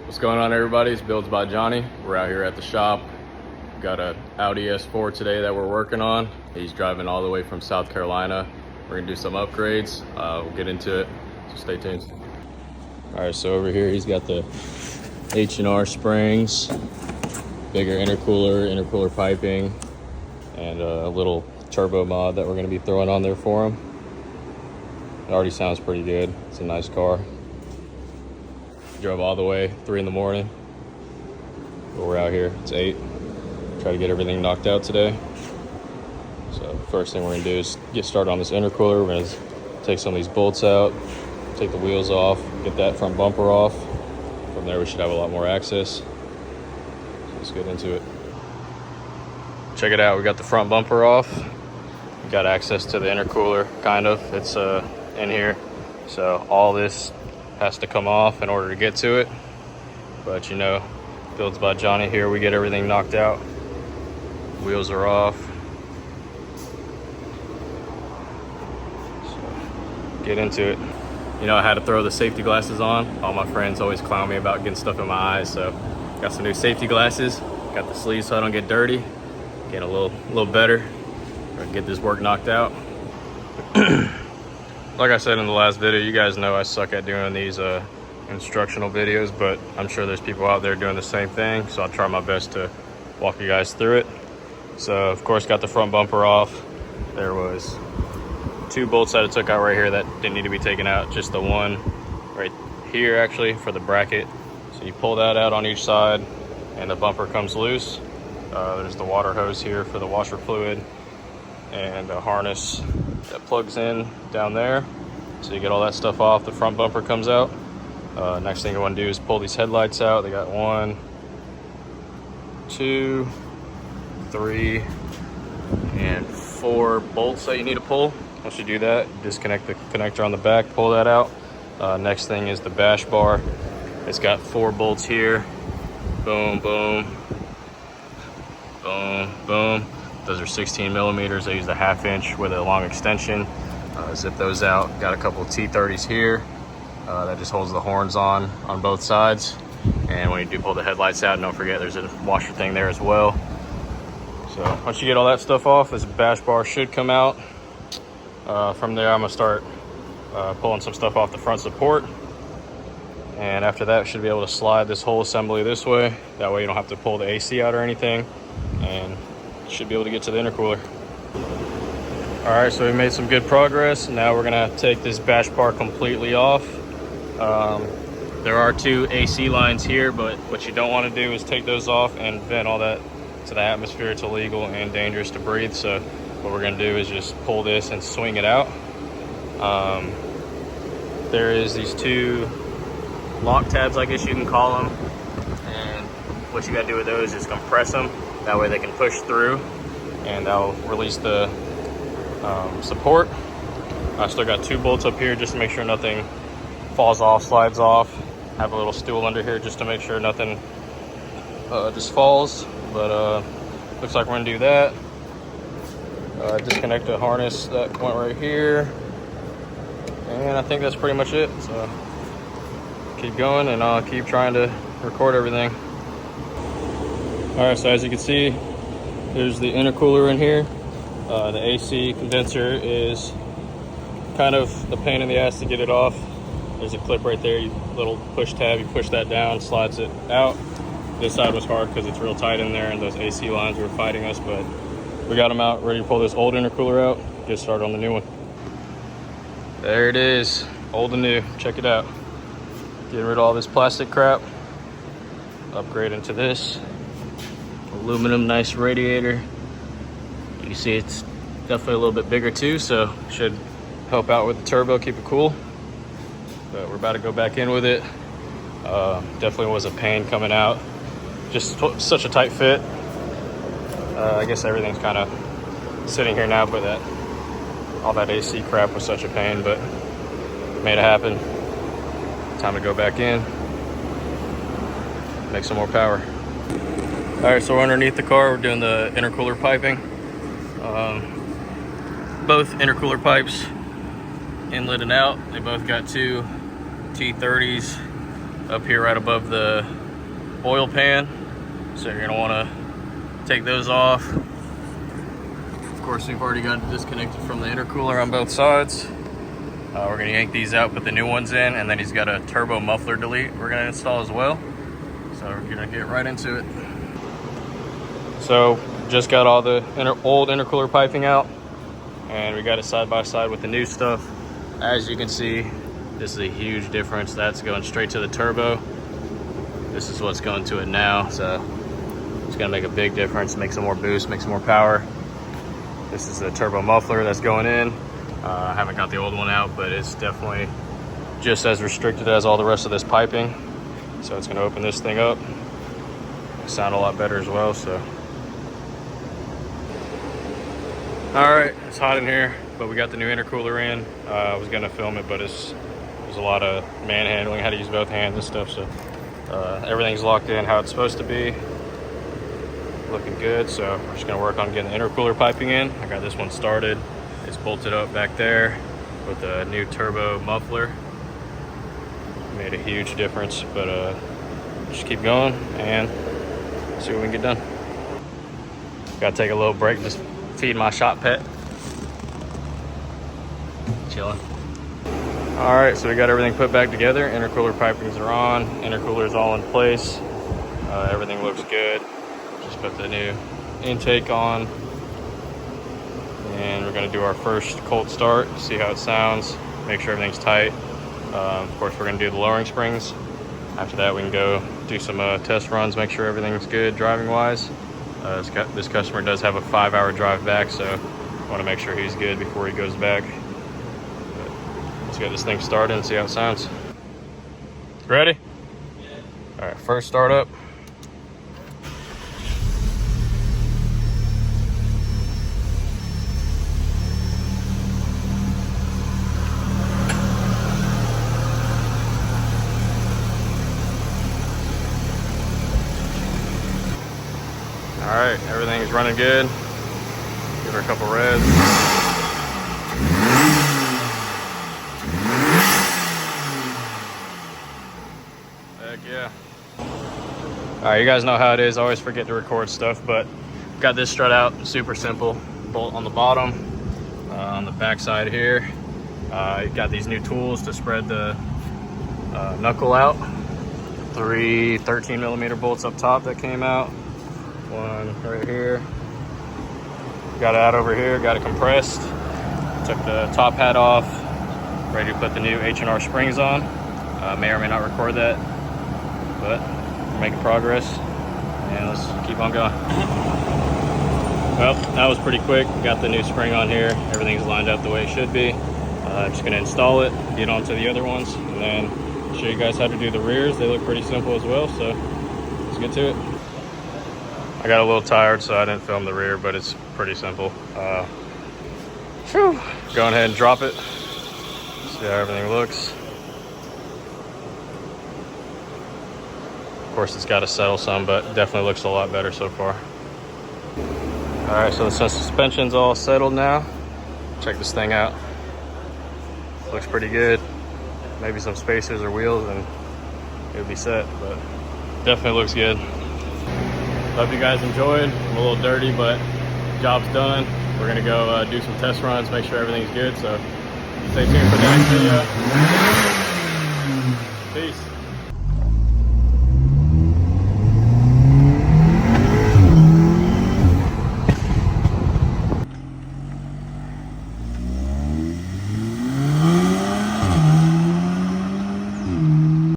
What's going on, everybody? It's Builds by Johnny. We're out here at the shop. Got a Audi S4 today that we're working on. He's driving all the way from South Carolina. We're gonna do some upgrades. We'll get into it, so stay tuned. All right, so over here he's got the H&R springs, bigger intercooler piping, and a little turbo mod that we're gonna be throwing on there for him. It already sounds pretty good. It's a nice car. Drove all the way 3 in the morning, but we're out here. It's 8. Try to get everything knocked out today. So first thing we're gonna do is get started on this intercooler. We're gonna take some of these bolts out, take the wheels off, get that front bumper off. From there we should have a lot more access. So let's get into it. Check it out, we got the front bumper off. We got access to the intercooler, kind of. It's in here. So all this has to come off in order to get to it. But you know, Builds by Johnny here, we get everything knocked out. Wheels are off. So get into it. You know, I had to throw the safety glasses on. All my friends always clown me about getting stuff in my eyes, so got some new safety glasses. Got the sleeves so I don't get dirty. Getting a little better. We're gonna get this work knocked out. Like I said in the last video, you guys know I suck at doing these instructional videos, but I'm sure there's people out there doing the same thing, so I'll try my best to walk you guys through it. So of course got the front bumper off. There was 2 bolts that I took out right here that didn't need to be taken out, just the one right here actually for the bracket. So you pull that out on each side and the bumper comes loose. There's the water hose here for the washer fluid and a harness that plugs in down there. So you get all that stuff off, the front bumper comes out. Next thing you want to do is pull these headlights out. They got 1, 2, 3, and 4 bolts that you need to pull. Once you do that, disconnect the connector on the back, pull that out. Next thing is the bash bar. It's got 4 bolts here. Boom, boom, boom, boom. Those are 16 millimeters. I used a 1/2 inch with a long extension. Zip those out. Got a couple of T30s here. That just holds the horns on both sides. And when you do pull the headlights out, don't forget there's a washer thing there as well. So once you get all that stuff off, this bash bar should come out. From there, I'm gonna start pulling some stuff off the front support. And after that, should be able to slide this whole assembly this way. That way you don't have to pull the AC out or anything. And should be able to get to the intercooler. All right, so we made some good progress. Now we're gonna take this bash bar completely off. There are 2 AC lines here, but what you don't want to do is take those off and vent all that to the atmosphere. It's illegal and dangerous to breathe. So what we're gonna do is just pull this and swing it out. There is these 2 lock tabs, I guess you can call them. And what you gotta do with those is compress them. That way they can push through and that'll release the support. I still got 2 bolts up here just to make sure nothing falls off, slides off. Have a little stool under here just to make sure nothing just falls. But looks like we're gonna do that. Disconnect the harness that went right here. And I think that's pretty much it. So keep going and I'll keep trying to record everything. All right, so as you can see, there's the intercooler in here. The AC condenser is kind of a pain in the ass to get it off. There's a clip right there, little push tab, you push that down, slides it out. This side was hard because it's real tight in there and those AC lines were fighting us, but we got them out, ready to pull this old intercooler out, get started on the new one. There it is, old and new, check it out. Getting rid of all this plastic crap, upgrade into this. Aluminum, nice radiator. You can see it's definitely a little bit bigger too, so should help out with the turbo, keep it cool. But we're about to go back in with it. Definitely was a pain coming out. Just such a tight fit. I guess everything's kind of sitting here now, but all that AC crap was such a pain, but made it happen. Time to go back in, make some more power. All right, so we're underneath the car. We're doing the intercooler piping. Both intercooler pipes, inlet and out. They both got 2 T30s up here right above the oil pan. So you're gonna wanna take those off. Of course, we've already got it disconnected from the intercooler on both sides. We're gonna yank these out, put the new ones in, and then he's got a turbo muffler delete we're gonna install as well. So we're gonna get right into it. So just got all the old intercooler piping out, and we got it side by side with the new stuff. As you can see, this is a huge difference. That's going straight to the turbo. This is what's going to it now. So it's gonna make a big difference, make some more boost, make some more power. This is the turbo muffler that's going in. I haven't got the old one out, but it's definitely just as restricted as all the rest of this piping. So it's gonna open this thing up. Sound a lot better as well, so. All right, it's hot in here, but we got the new intercooler in. I was gonna film it, but there's a lot of manhandling, how to use both hands and stuff, so everything's locked in how it's supposed to be. Looking good, so we're just gonna work on getting the intercooler piping in. I got this one started. It's bolted up back there with the new turbo muffler. Made a huge difference, but just keep going and see what we can get done. Gotta take a little break, just feed my shop pet. Chilling. All right, so we got everything put back together. Intercooler pipings are on, intercooler's all in place. Everything looks good. Just put the new intake on. And we're gonna do our first cold start, see how it sounds, make sure everything's tight. Of course, we're gonna do the lowering springs. After that, we can go do some test runs, make sure everything's good driving-wise. This customer does have a 5-hour drive back, so I wanna make sure he's good before he goes back. But let's get this thing started and see how it sounds. Ready? Yeah. All right, first start up. All right, everything's running good. Give her a couple revs. Heck yeah. All right, you guys know how it is. I always forget to record stuff, but got this strut out, super simple. Bolt on the bottom, on the back side here. Got these new tools to spread the knuckle out. 3 13mm bolts up top that came out. One right here. Got it out over here, got it compressed. Took the top hat off. Ready to put the new H&R springs on. May or may not record that, but we're making progress. And let's keep on going. Well, that was pretty quick. Got the new spring on here. Everything's lined up the way it should be. Just gonna install it, get onto the other ones, and then show you guys how to do the rears. They look pretty simple as well, so let's get to it. I got a little tired, so I didn't film the rear, but it's pretty simple. Go ahead and drop it. See how everything looks. Of course, it's got to settle some, but definitely looks a lot better so far. All right, so the suspension's all settled now. Check this thing out. Looks pretty good. Maybe some spacers or wheels and it'll be set, but definitely looks good. Hope you guys enjoyed. I'm a little dirty, but job's done. We're gonna go do some test runs, make sure everything's good. So stay tuned for the next video.